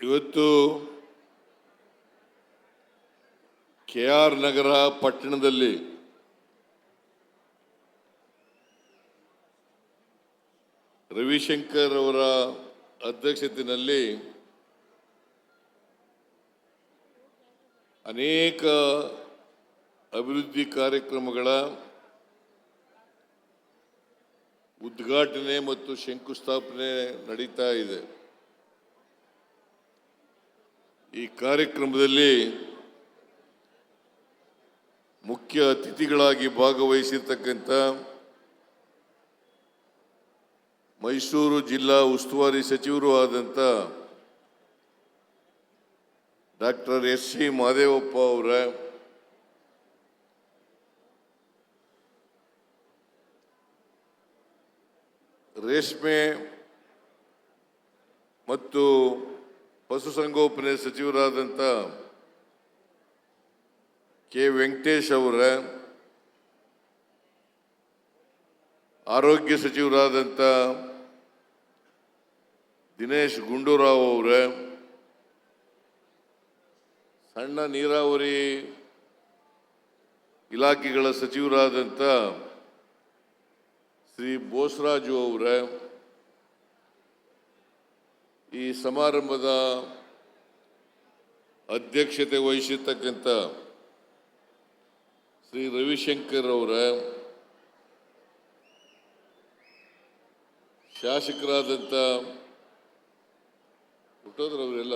ಇವತ್ತು KR ನಗರ ಪಟ್ಟಣದಲ್ಲಿ ರವಿಶಂಕರ್ ಅವರ ಅಧ್ಯಕ್ಷತೆಯಲ್ಲಿ ಅನೇಕ ಅಭಿವೃದ್ಧಿ ಕಾರ್ಯಕ್ರಮಗಳ ಉದ್ಘಾಟನೆ ಮತ್ತು ಶಂಕುಸ್ಥಾಪನೆ ನಡೀತಾ ಇದೆ. ಈ ಕಾರ್ಯಕ್ರಮದಲ್ಲಿ ಮುಖ್ಯ ಅತಿಥಿಗಳಾಗಿ ಭಾಗವಹಿಸಿರ್ತಕ್ಕಂಥ ಮೈಸೂರು ಜಿಲ್ಲಾ ಉಸ್ತುವಾರಿ ಸಚಿವರು ಆದಂಥ ಡಾಕ್ಟರ್ ಎಸ್ ಸಿ ಮಹದೇವಪ್ಪ ಅವರ, ರೇಷ್ಮೆ ಮತ್ತು ಪಶುಸಂಗೋಪನೆ ಸಚಿವರಾದಂಥ ಕೆ ವೆಂಕಟೇಶ್ ಅವರ, ಆರೋಗ್ಯ ಸಚಿವರಾದಂಥ ದಿನೇಶ್ ಗುಂಡೂರಾವ್ ಅವರ, ಸಣ್ಣ ನೀರಾವರಿ ಇಲಾಖೆಗಳ ಸಚಿವರಾದಂಥ ಶ್ರೀ ಬೋಸರಾಜು ಅವರ, ಈ ಸಮಾರಂಭದ ಅಧ್ಯಕ್ಷತೆ ವಹಿಸಿರ್ತಕ್ಕಂಥ ಶ್ರೀ ರವಿಶಂಕರ್ ಅವರ, ಶಾಸಕರಾದಂಥ ಹುಟ್ಟೋದ್ರವರೆಲ್ಲ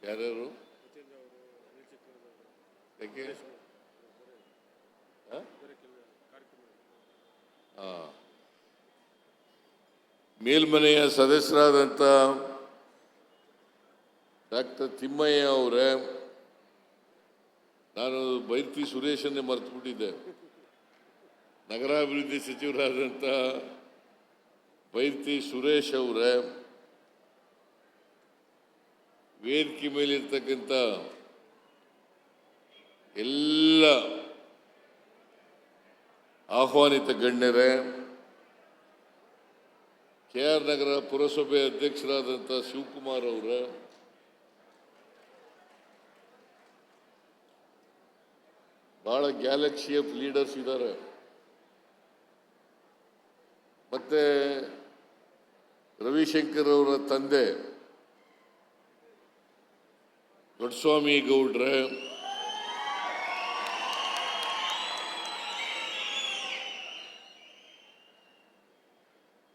ಯಾರ್ಯಾರು ಮೇಲ್ಮನೆಯ ಸದಸ್ಯರಾದಂಥ ಡಾಕ್ಟರ್ ತಿಮ್ಮಯ್ಯ ಅವರೇ, ನಾನು ಬೈರ್ತಿ ಸುರೇಶನ್ನೇ ಮರೆತುಬಿಟ್ಟಿದ್ದೆ. ನಗರಾಭಿವೃದ್ಧಿ ಸಚಿವರಾದಂಥ ಬೈರ್ತಿ ಸುರೇಶ್ ಅವರೇ, ವೇದಿಕೆ ಮೇಲಿರ್ತಕ್ಕಂಥ ಎಲ್ಲ ಆಹ್ವಾನಿತ ಗಣ್ಯರೇ, KR ನಗರ ಪುರಸಭೆ ಅಧ್ಯಕ್ಷರಾದಂಥ ಶಿವಕುಮಾರ್ ಅವರ, ಬಹಳ ಗ್ಯಾಲಕ್ಸಿ ಆಫ್ ಲೀಡರ್ಸ್ ಇದ್ದಾರೆ. ಮತ್ತೆ ರವಿಶಂಕರ್ ಅವರ ತಂದೆ ದೊಡ್ಡಸ್ವಾಮಿ ಗೌಡ್ರೆ,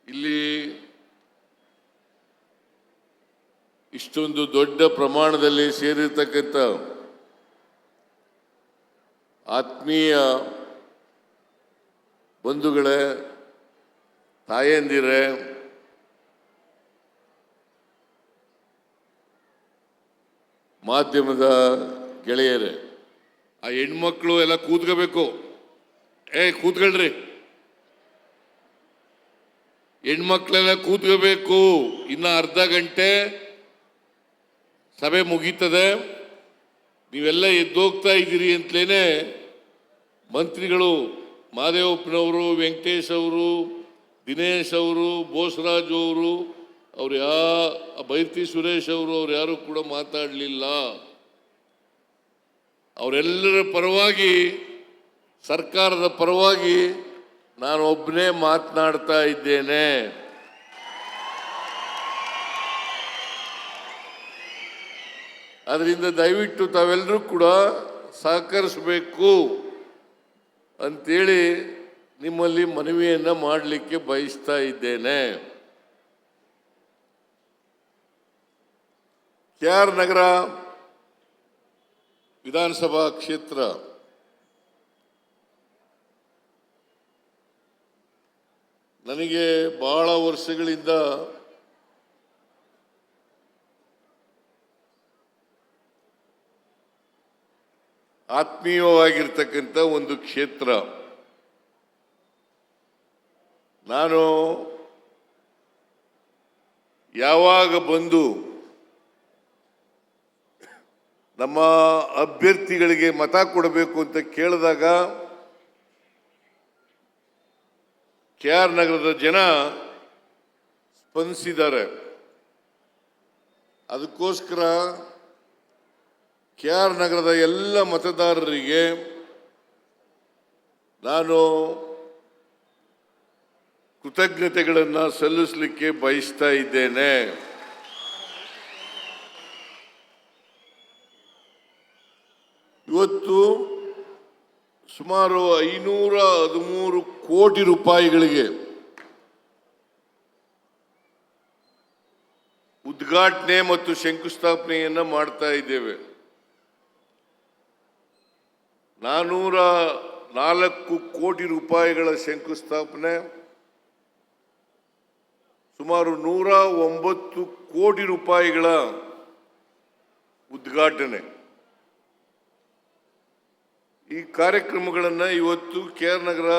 ಇಲ್ಲಿ ಇಷ್ಟೊಂದು ದೊಡ್ಡ ಪ್ರಮಾಣದಲ್ಲಿ ಸೇರಿರ್ತಕ್ಕಂಥ ಆತ್ಮೀಯ ಬಂಧುಗಳೇ, ತಾಯಂದಿರೇ, ಮಾಧ್ಯಮದ ಗೆಳೆಯರೇ, ಆ ಹೆಣ್ಮಕ್ಳು ಎಲ್ಲ ಕೂತ್ಕೋಬೇಕು. ಕೂತ್ಕೊಳ್ರಿ, ಹೆಣ್ಮಕ್ಳೆಲ್ಲ ಕೂತ್ಕೋಬೇಕು. ಇನ್ನು ಅರ್ಧ ಗಂಟೆ ಸಭೆ ಮುಗೀತದೆ. ನೀವೆಲ್ಲ ಎದ್ದೋಗ್ತಾ ಇದ್ದೀರಿ ಅಂತಲೇ ಮಂತ್ರಿಗಳು ಮಹದೇವಪ್ಪನವರು, ವೆಂಕಟೇಶ್ ಅವರು, ದಿನೇಶ್ ಅವರು, ಬೋಸರಾಜು ಅವರು ಬೈರ್ತಿ ಸುರೇಶ್ ಅವ್ರು ಯಾರು ಕೂಡ ಮಾತಾಡಲಿಲ್ಲ. ಅವರೆಲ್ಲರ ಪರವಾಗಿ, ಸರ್ಕಾರದ ಪರವಾಗಿ ನಾನು ಒಬ್ಬನೇ ಮಾತನಾಡ್ತಾ ಇದ್ದೇನೆ. ಅದರಿಂದ ದಯವಿಟ್ಟು ತಾವೆಲ್ಲರೂ ಕೂಡ ಸಹಕರಿಸಬೇಕು ಅಂತೇಳಿ ನಿಮ್ಮಲ್ಲಿ ಮನವಿಯನ್ನು ಮಾಡಲಿಕ್ಕೆ ಬಯಸ್ತಾ ಇದ್ದೇನೆ. KR ನಗರ ವಿಧಾನಸಭಾ ಕ್ಷೇತ್ರ ನನಗೆ ಬಹಳ ವರ್ಷಗಳಿಂದ ಆತ್ಮೀಯವಾಗಿರ್ತಕ್ಕಂಥ ಒಂದು ಕ್ಷೇತ್ರ. ನಾನು ಯಾವಾಗ ಬಂದು ನಮ್ಮ ಅಭ್ಯರ್ಥಿಗಳಿಗೆ ಮತ ಕೊಡಬೇಕು ಅಂತ ಕೇಳಿದಾಗ KR ನಗರದ ಜನ ಸ್ಪಂದಿಸಿದ್ದಾರೆ. ಅದಕ್ಕೋಸ್ಕರ KR ನಗರದ ಎಲ್ಲ ಮತದಾರರಿಗೆ ನಾನು ಕೃತಜ್ಞತೆಗಳನ್ನು ಸಲ್ಲಿಸಲಿಕ್ಕೆ ಬಯಸ್ತಾ ಇದ್ದೇನೆ. ಇವತ್ತು ಸುಮಾರು 513 ಕೋಟಿ ರೂಪಾಯಿಗಳಿಗೆ ಉದ್ಘಾಟನೆ ಮತ್ತು ಶಂಕುಸ್ಥಾಪನೆಯನ್ನು ಮಾಡ್ತಾ ಇದ್ದೇವೆ. 404 ಕೋಟಿ ರೂಪಾಯಿಗಳ ಶಂಕುಸ್ಥಾಪನೆ, ಸುಮಾರು 109 ಕೋಟಿ ರೂಪಾಯಿಗಳ ಉದ್ಘಾಟನೆ. ಈ ಕಾರ್ಯಕ್ರಮಗಳನ್ನು ಇವತ್ತು KR ನಗರ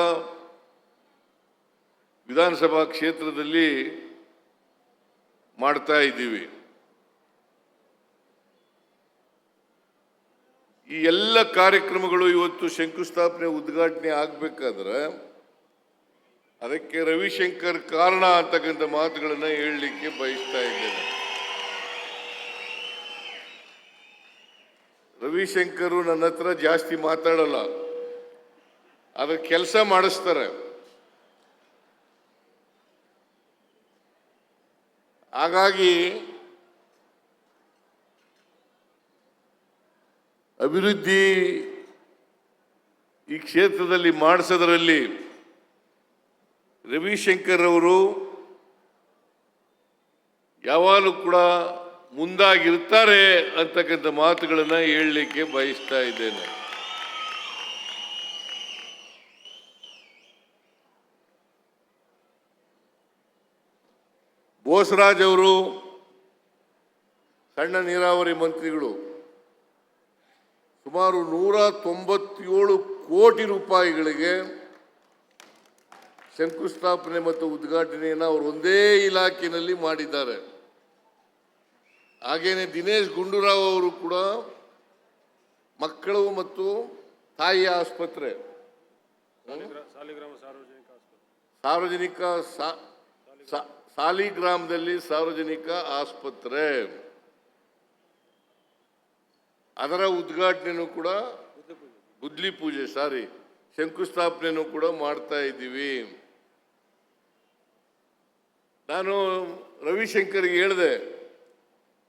ವಿಧಾನಸಭಾ ಕ್ಷೇತ್ರದಲ್ಲಿ ಮಾಡ್ತಾ ಇದ್ದೀವಿ. ಈ ಎಲ್ಲ ಕಾರ್ಯಕ್ರಮಗಳು ಇವತ್ತು ಶಂಕುಸ್ಥಾಪನೆ ಉದ್ಘಾಟನೆ ಆಗಬೇಕಾದ್ರೆ ಅದಕ್ಕೆ ರವಿಶಂಕರ್ ಕಾರಣ ಅಂತಕ್ಕಂಥ ಮಾತುಗಳನ್ನು ಹೇಳಲಿಕ್ಕೆ ಬಯಸ್ತಾ ಇದ್ದೇನೆ. ರವಿಶಂಕರು ನನ್ನ ಹತ್ರ ಜಾಸ್ತಿ ಮಾತಾಡಲ್ಲ, ಅದರ ಕೆಲಸ ಮಾಡಿಸ್ತಾರೆ. ಹಾಗಾಗಿ ಅಭಿವೃದ್ಧಿ ಈ ಕ್ಷೇತ್ರದಲ್ಲಿ ಮಾಡಿಸೋದರಲ್ಲಿ ರವಿಶಂಕರ್ ಅವರು ಯಾವಾಗಲೂ ಕೂಡ ಮುಂದಾಗಿರ್ತಾರೆ ಅಂತಕ್ಕಂಥ ಮಾತುಗಳನ್ನು ಹೇಳಲಿಕ್ಕೆ ಬಯಸ್ತಾ ಇದ್ದೇನೆ. ಬೋಸರಾಜ್ ಅವರು ಸಣ್ಣ ನೀರಾವರಿ ಮಂತ್ರಿಗಳು, ಸುಮಾರು 197 ಕೋಟಿ ರೂಪಾಯಿಗಳಿಗೆ ಶಂಕುಸ್ಥಾಪನೆ ಮತ್ತು ಉದ್ಘಾಟನೆಯನ್ನು ಅವರು ಒಂದೇ ಇಲಾಖೆಯಲ್ಲಿ ಮಾಡಿದ್ದಾರೆ. ಹಾಗೇನೆ ದಿನೇಶ್ ಗುಂಡೂರಾವ್ ಅವರು ಕೂಡ ಮಕ್ಕಳು ಮತ್ತು ತಾಯಿ ಆಸ್ಪತ್ರೆ, ಸಾರ್ವಜನಿಕ ಸಾಲಿಗ್ರಾಮದಲ್ಲಿ ಸಾರ್ವಜನಿಕ ಆಸ್ಪತ್ರೆ, ಅದರ ಉದ್ಘಾಟನೆಯೂ ಕೂಡ ಗುದ್ಲಿ ಪೂಜೆ ಶಂಕುಸ್ಥಾಪನೆಯೂ ಕೂಡ ಮಾಡ್ತಾ ಇದ್ದೀವಿ. ನಾನು ರವಿಶಂಕರ್ಗೆ ಹೇಳಿದೆ,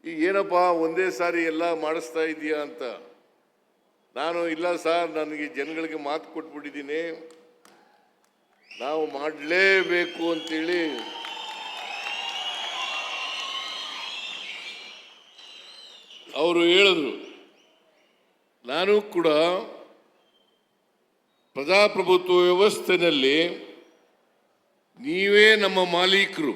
ಈಗ ಏನಪ್ಪ ಒಂದೇ ಸಾರಿ ಎಲ್ಲ ಮಾಡಿಸ್ತಾ ಇದೀಯಾ ಅಂತ. ನಾನು ಇಲ್ಲ ಸರ್, ನನಗೆ ಜನಗಳಿಗೆ ಮಾತು ಕೊಟ್ಬಿಟ್ಟಿದ್ದೀನಿ, ನಾವು ಮಾಡಲೇಬೇಕು ಅಂತೇಳಿ ಅವರು ಹೇಳಿದ್ರು. ನಾನು ಕೂಡ ಪ್ರಜಾಪ್ರಭುತ್ವ ವ್ಯವಸ್ಥೆಯಲ್ಲಿ ನೀವೇ ನಮ್ಮ ಮಾಲೀಕರು,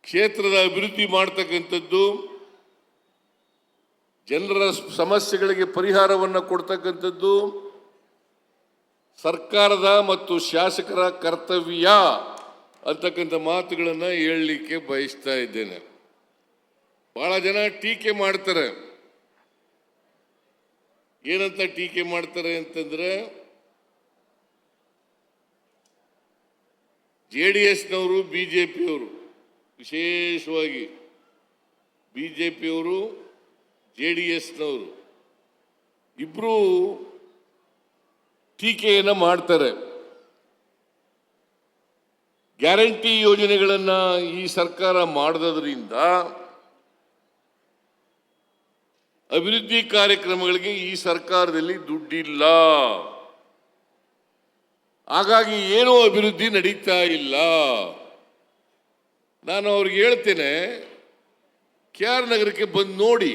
ಕ್ಷೇತ್ರದ ಅಭಿವೃದ್ಧಿ ಮಾಡ್ತಕ್ಕಂಥದ್ದು, ಜನರ ಸಮಸ್ಯೆಗಳಿಗೆ ಪರಿಹಾರವನ್ನು ಕೊಡ್ತಕ್ಕಂಥದ್ದು ಸರ್ಕಾರದ ಮತ್ತು ಶಾಸಕರ ಕರ್ತವ್ಯ ಅಂತಕ್ಕಂಥ ಮಾತುಗಳನ್ನು ಹೇಳಲಿಕ್ಕೆ ಬಯಸ್ತಾ ಇದ್ದೇನೆ. ಬಹಳ ಜನ ಟೀಕೆ ಮಾಡ್ತಾರೆ. ಏನಂತ ಟೀಕೆ ಮಾಡ್ತಾರೆ ಅಂತಂದ್ರೆ, JDSನವರು BJPಯವರು, ವಿಶೇಷವಾಗಿ BJPಯವರು JDSನವರು ಇಬ್ಬರು ಟೀಕೆಯನ್ನು ಮಾಡ್ತಾರೆ. ಗ್ಯಾರಂಟಿ ಯೋಜನೆಗಳನ್ನು ಈ ಸರ್ಕಾರ ಮಾಡದ್ರಿಂದ ಅಭಿವೃದ್ಧಿ ಕಾರ್ಯಕ್ರಮಗಳಿಗೆ ಈ ಸರ್ಕಾರದಲ್ಲಿ ದುಡ್ಡಿಲ್ಲ, ಹಾಗಾಗಿ ಏನೂ ಅಭಿವೃದ್ಧಿ ನಡೀತಾ ಇಲ್ಲ. ನಾನು ಅವ್ರಿಗೆ ಹೇಳ್ತೇನೆ, KR ನಗರಕ್ಕೆ ಬಂದು ನೋಡಿ.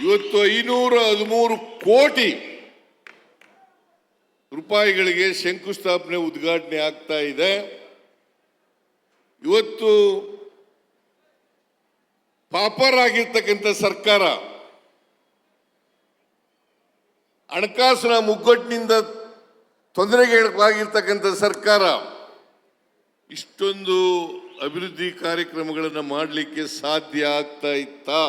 ಇವತ್ತು 513 ಕೋಟಿ ರೂಪಾಯಿಗಳಿಗೆ ಶಂಕುಸ್ಥಾಪನೆ ಉದ್ಘಾಟನೆ ಆಗ್ತಾ ಇದೆ. ಇವತ್ತು ಪಾಪರ್ ಆಗಿರ್ತಕ್ಕಂಥ ಸರ್ಕಾರ, ಹಣಕಾಸಿನ ಮುಗ್ಗಟ್ಟಿನಿಂದ ತೊಂದರೆಗೊಳಗಾಗಿರ್ತಕ್ಕಂಥ ಸರ್ಕಾರ ಇಷ್ಟೊಂದು ಅಭಿವೃದ್ಧಿ ಕಾರ್ಯಕ್ರಮಗಳನ್ನು ಮಾಡಲಿಕ್ಕೆ ಸಾಧ್ಯ ಆಗ್ತಾ ಇತ್ತಾ?